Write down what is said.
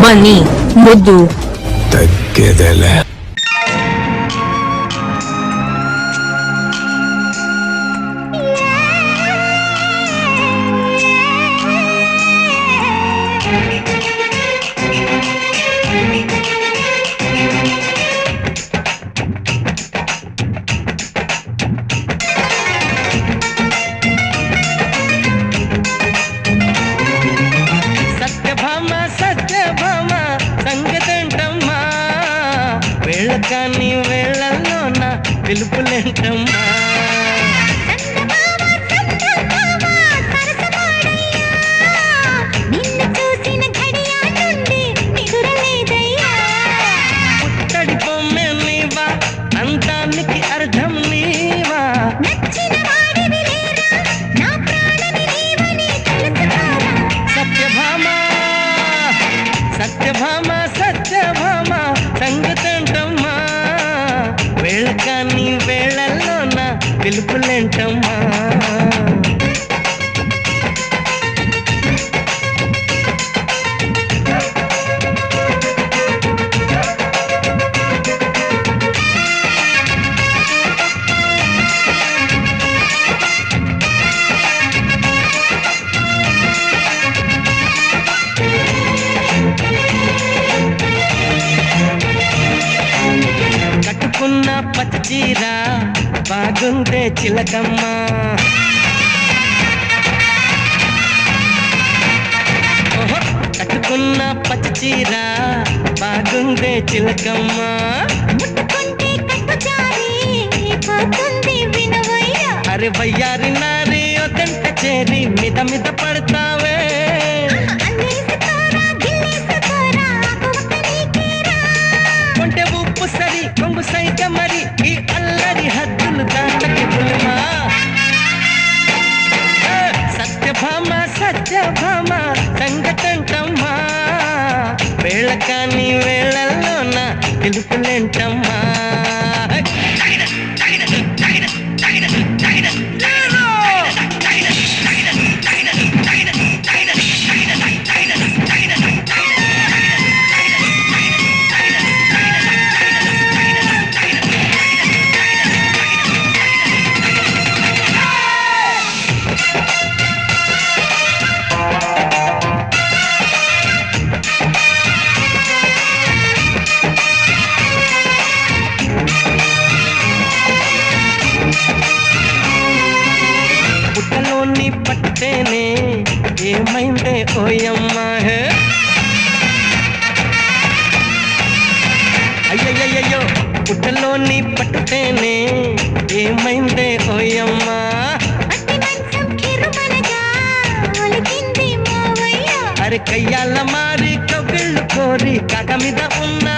Money ముద్దు తగ్గేదేలే. కానీ వేళల్లోన పిలుపులేంటమ్మా పుట్టడి బొమ్మె నీవా అందానికి అర్థం నీవా సత్యభామ సత్యభామ సత్యభామ సంగతంటమ్మా వేళ కానీ వేళల్లోన పిలుపులేంటమ్మా కట్టుకున్న పచ్చీర బాగుందే చిలకమ్మ ఓహో కట్టుకున్న పచ్చీర బాగుందే చిలకమ్మ అరే వయ్యారి నారి ఒకంట చేరి మిద మిద పడతావే కొంటే ఉప్పు సరి కొంగు సైక మరి ఈ అల్లరి హద్దులు దాటకి పులిమా సత్యభామ సత్యభామ సంగతంటమ్మా వేళ కాని వేళల్లోన పిలుపులేంటమ్మా పుట్టలోని పట్టేనే ఏమైందే ఓయమ్మా అయ్యయ్యో పుట్టలోని పట్టేనే ఏమైందే ఓయమ్మా అరే కయ్యాల మారి కవిళ్ళు కోరి కాక మీద ఉన్నా